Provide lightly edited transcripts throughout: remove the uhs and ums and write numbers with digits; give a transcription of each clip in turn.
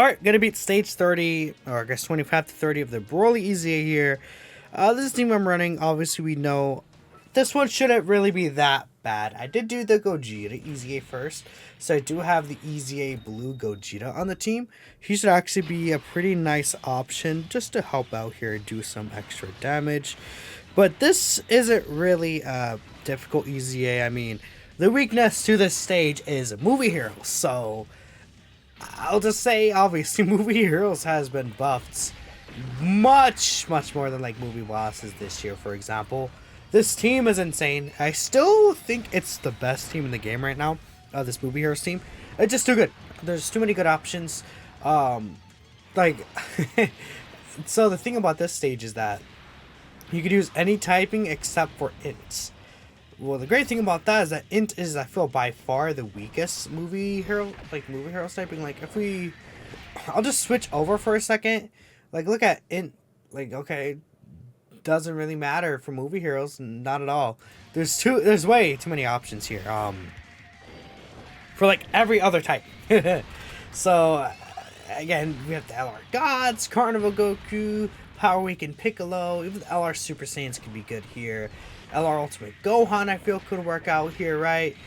Alright, gonna beat stage 30, or I guess 25 to 30 of the Broly EZA here. This is the team I'm running. Obviously, we know this one shouldn't really be that bad. I did do the Gogeta EZA first, so I do have the EZA Blue Gogeta on the team. He should actually be a pretty nice option just to help out here and do some extra damage. But this isn't really a difficult EZA. I mean, the weakness to this stage is movie heroes, so I'll just say, obviously, Movie Heroes has been buffed much more than, like, movie bosses this year, for example. This team is insane. I still think it's the best team in the game right now, this Movie Heroes team. It's just too good. There's too many good options. Like, so the thing about this stage is that you could use any typing except for ints. Well, the great thing about that is that int is, I feel, by far the weakest movie hero typing. Like, if we, I'll just switch over for a second. Like, look at int. Like, okay, doesn't really matter for movie heroes, not at all. There's way too many options here. For like every other type. So, again, we have the LR Gods, Carnival Goku, Power Weekend Piccolo. Even the LR Super Saiyans could be good here. LR Ultimate Gohan, I feel, could work out here, right?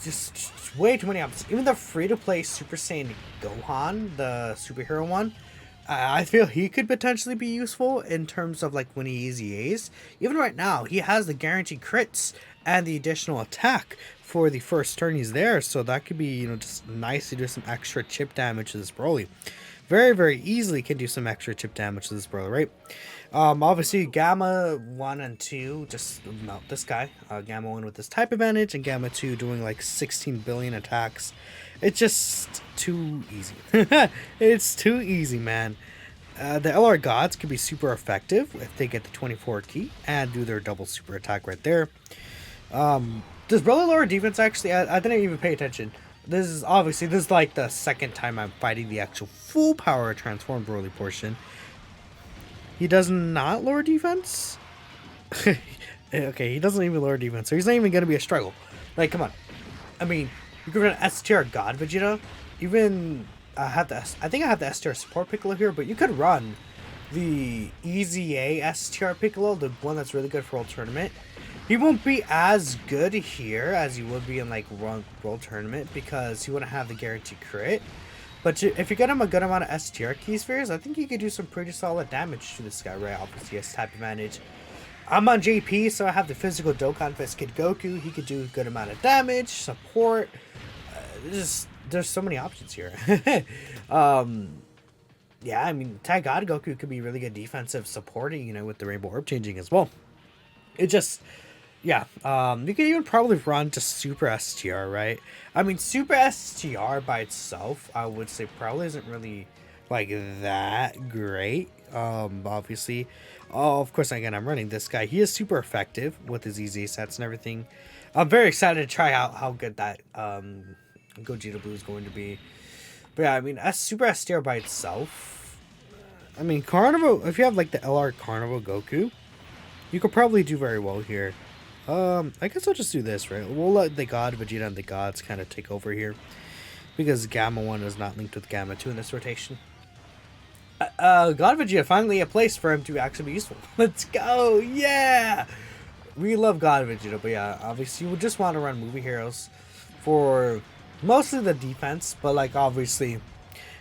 Just way too many options. Even the free-to-play Super Saiyan Gohan, the superhero one, I feel he could potentially be useful in terms of, like, when he EZAs. Even right now, he has the guaranteed crits and the additional attack for the first turn he's there. So that could be, you know, just nice to do some extra chip damage to this Broly. Very easily can do some extra chip damage to this Broly, right? Obviously, Gamma 1 and 2 just melt this guy. Gamma 1 with this type advantage, and Gamma 2 doing like 16 billion attacks. It's just too easy. It's too easy, man. The LR Gods could be super effective if they get the 24 key and do their double super attack right there. Does Broly lower defense actually? I didn't even pay attention. This is like the second time I'm fighting the actual full power transformed Broly portion. He does not lower defense? Okay, he doesn't even lower defense, so he's not even going to be a struggle. Like, come on. I mean, you could run STR God Vegeta. Even, I think I have the STR support Piccolo here, but you could run the EZA STR Piccolo, the one that's really good for World Tournament. He won't be as good here as he would be in, like, World Tournament because he wouldn't have the guaranteed crit. But if you get him a good amount of STR key spheres, I think he could do some pretty solid damage to this guy, right? Obviously, he has type advantage. I'm on JP, so I have the physical Dokkan Fist Kid Goku. He could do a good amount of damage, support. There's so many options here. Yeah, I mean, Tag God Goku could be really good defensive supporting, you know, with the Rainbow Orb changing as well. It just... Yeah, you could even probably run to Super STR, right? I mean, Super STR by itself, I would say probably isn't really, like, that great, obviously. Oh, of course, again, I'm running this guy. He is super effective with his EZ sets and everything. I'm very excited to try out how good that, Gogeta Blue is going to be. But yeah, I mean, Super STR by itself, I mean, Carnival, if you have, like, the LR Carnival Goku, you could probably do very well here. I guess I'll just do this, right? We'll let the God Vegeta and the Gods kind of take over here. Because Gamma 1 is not linked with Gamma 2 in this rotation. God Vegeta, finally a place for him to actually be useful. Let's go! Yeah! We love God Vegeta, but yeah, obviously you would just want to run movie heroes for mostly the defense, but like obviously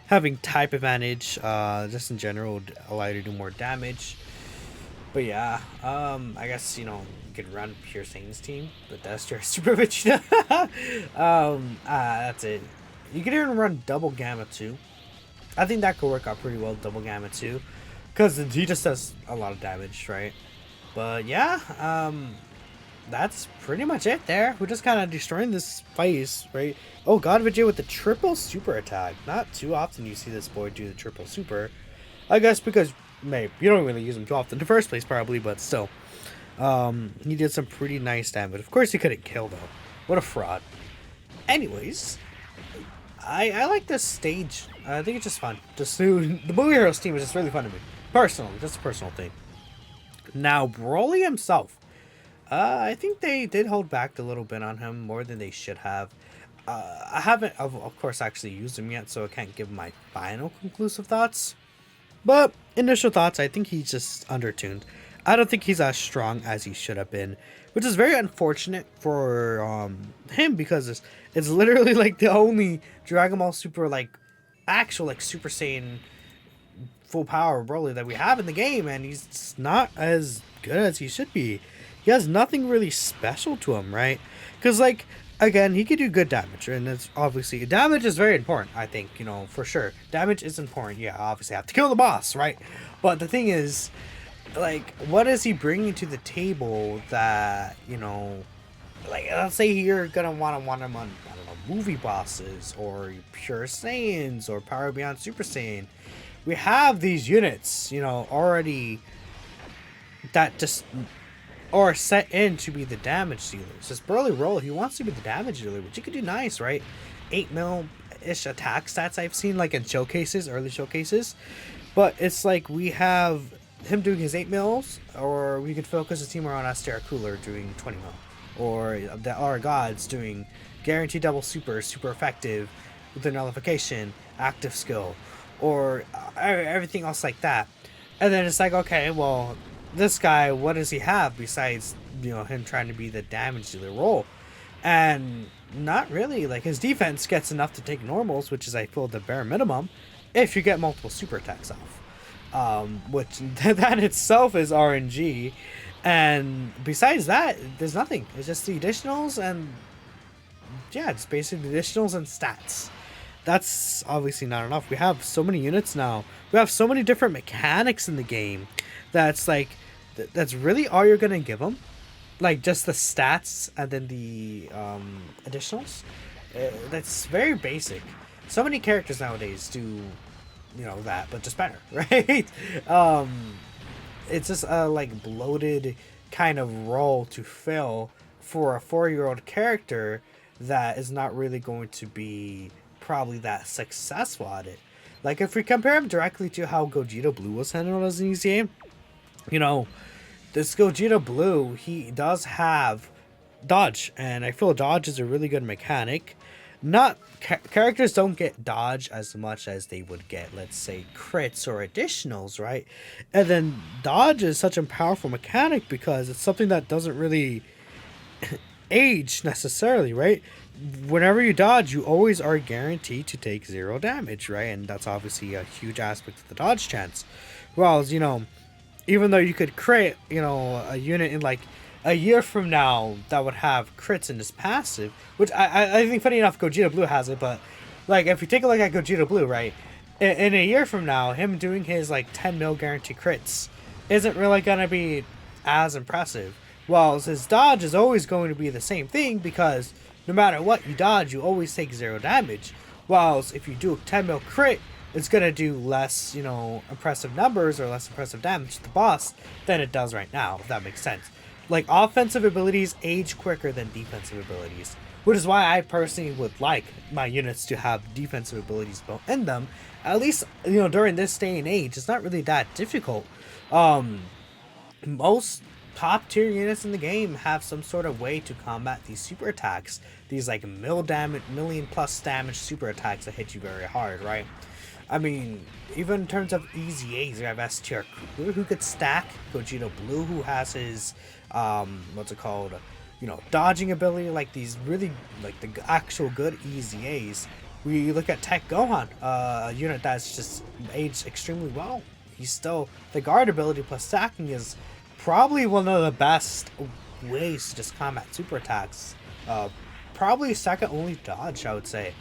having type advantage, just in general would allow you to do more damage. But yeah, I guess, you know, you could run Pure Saiyan's team, but that's your Super Vegeta. That's it. You could even run Double Gamma 2. I think that could work out pretty well, Double Gamma 2. Because he just does a lot of damage, right? But yeah, that's pretty much it there. We're just kind of destroying this phase, right? Oh, God Vegeta with the triple super attack. Not too often you see this boy do the triple super. I guess because... Maybe you don't really use him too often in the first place, probably, but still, he did some pretty nice damage. Of course, he couldn't kill though. What a fraud. Anyways, I like this stage. I think it's just fun. Just the Movie Heroes team is just really fun to me, personally. Just a personal thing. Now, Broly himself, I think they did hold back a little bit on him more than they should have. I haven't, of course, actually used him yet, so I can't give my final conclusive thoughts. But initial thoughts, I think he's just undertuned. I don't think he's as strong as he should have been, which is very unfortunate for him because it's literally like the only Dragon Ball Super like actual like Super Saiyan full power Broly that we have in the game, and he's just not as good as he should be. He has nothing really special to him, right? Because like again, he could do good damage, and it's obviously damage is very important. I think for sure damage is important. Yeah, obviously I have to kill the boss, right? But the thing is, like, what is he bringing to the table that like let's say you're gonna want him on I don't know movie bosses or pure Saiyans or Power Beyond Super Saiyan. We have these units, already that just are set in to be the damage dealers. This Burly Roll, he wants to be the damage dealer, which you could do nice, right? 8 mil ish attack stats I've seen like in showcases, early showcases. But it's like we have him doing his 8 mils, or we could focus the team around STR Cooler doing 20 mil. Or the our gods doing guaranteed double super effective with the nullification, active skill, or everything else like that. And then it's like, okay, well, this guy, what does he have besides him trying to be the damage dealer role? And not really. Like, his defense gets enough to take normals, which is I feel the bare minimum if you get multiple super attacks off, which that itself is RNG. And besides that, there's nothing. It's just the additionals, and yeah, it's basically additionals and stats. That's obviously not enough. We have so many units now. We have so many different mechanics in the game that's like that's really all you're gonna give them, like just the stats and then the additionals. That's very basic. So many characters nowadays do that, but just better, right? It's just a like bloated kind of role to fill for a 4-year-old character that is not really going to be probably that successful at it. Like if we compare him directly to how Gogeta Blue was handled as an EZA, this Gogeta Blue, he does have dodge, and I feel dodge is a really good mechanic. Not characters don't get dodge as much as they would get, let's say, crits or additionals, right? And then dodge is such a powerful mechanic because it's something that doesn't really age necessarily, right? Whenever you dodge, you always are guaranteed to take 0 damage, right? And that's obviously a huge aspect of the dodge chance. Whereas, even though you could crit, a unit in like a year from now that would have crits in his passive, which I think funny enough Gogeta Blue has it, but like if you take a look at Gogeta Blue, right, in a year from now, him doing his like 10 mil guarantee crits isn't really gonna be as impressive. While his dodge is always going to be the same thing because no matter what you dodge, you always take 0 damage. Whilst if you do a 10 mil crit, it's gonna do less, impressive numbers or less impressive damage to the boss than it does right now, if that makes sense. Like, offensive abilities age quicker than defensive abilities, which is why I personally would like my units to have defensive abilities built in them. At least, during this day and age, it's not really that difficult. Most top tier units in the game have some sort of way to combat these super attacks. These like million plus damage super attacks that hit you very hard, right? I mean, even in terms of EZAs, we have STR Cooler who could stack, Gogeta Blue who has his what's it called? Dodging ability, like these really like the actual good EZAs. We look at Tech Gohan, a unit that's just aged extremely well. He's still the guard ability plus stacking is probably one of the best ways to just combat super attacks. Probably second only dodge, I would say.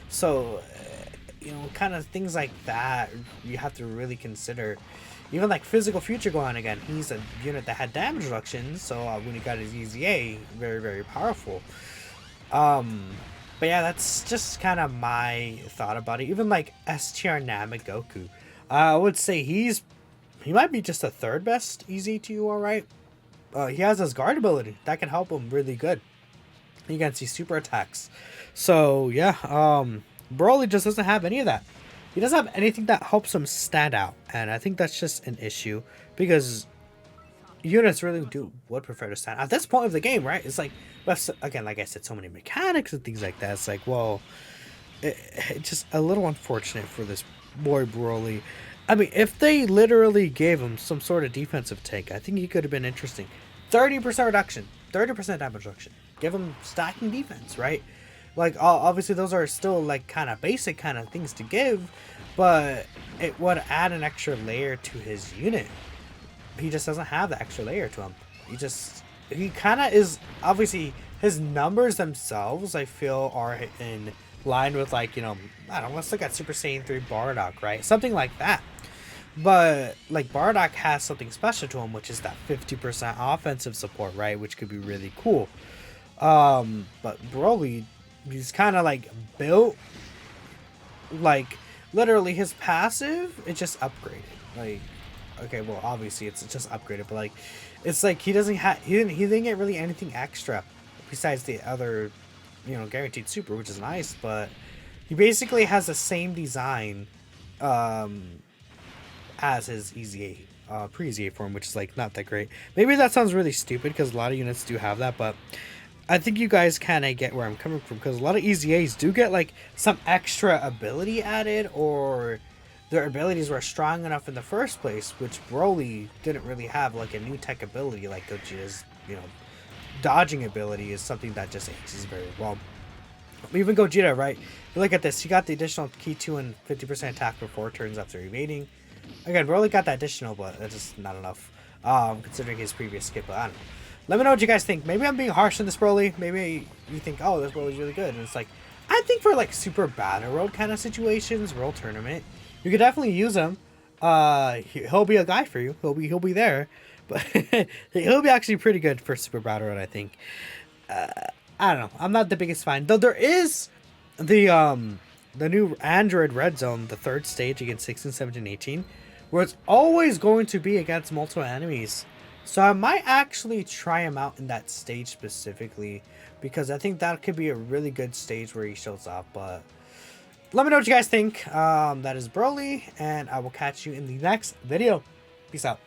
So, kind of things like that you have to really consider. Even like Physical Future Gohan again, he's a unit that had damage reduction, so when he got his EZA, very, very powerful. But yeah, that's just kind of my thought about it. Even like STR Namek Goku, I would say he might be just the 3rd best EZ2, alright? He has his guard ability. That can help him really good against these super attacks. So, yeah, Broly just doesn't have any of that. He doesn't have anything that helps him stand out. And I think that's just an issue. Because units really would prefer to stand at this point of the game, right? It's like, but again, like I said, so many mechanics and things like that. It's like, well, it's just a little unfortunate for this boy Broly. I mean, if they literally gave him some sort of defensive take, I think he could have been interesting. 30% reduction, 30% damage reduction. Give him stacking defense, right? Like, obviously, those are still like kind of basic kind of things to give, but it would add an extra layer to his unit. He just doesn't have the extra layer to him. He kind of is, obviously his numbers themselves I feel are in line with, like, you know, I don't know, let's look at Super Saiyan 3 Bardock, right? Something like that. But like Bardock has something special to him, which is that 50% offensive support, right? Which could be really cool. But Broly, he's kind of like built like literally his passive, it just upgraded. Like, okay, well, obviously it's just upgraded, but like, it's like he doesn't have he didn't get really anything extra besides the other, you know, guaranteed super, which is nice. But he basically has the same design as his EZA pre-EZA form, which is like not that great. Maybe that sounds really stupid because a lot of units do have that, but I think you guys kind of get where I'm coming from, because a lot of EZAs do get like some extra ability added, or their abilities were strong enough in the first place, which Broly didn't really have, like a new tech ability like Gogeta's, you know, dodging ability is something that just ages very well. Even Gogeta, right? You look at this, you got the additional key 2 and 50% attack for 4 turns after evading. Again, Broly got that additional, but that's just not enough, considering his previous skip. But I don't know. Let me know what you guys think. Maybe I'm being harsh on this Broly. Maybe you think, oh, this Broly's really good. And it's like, I think for like super battle road kind of situations, world tournament, you could definitely use him. He'll be a guy for you. He'll be there, but he'll be actually pretty good for super battle road, I think. I don't know. I'm not the biggest fan, though. There is the new Android Red Zone, the third stage against 16, 17, 18, where it's always going to be against multiple enemies. So I might actually try him out in that stage specifically, because I think that could be a really good stage where he shows up. But let me know what you guys think. That is Broly, and I will catch you in the next video. Peace out.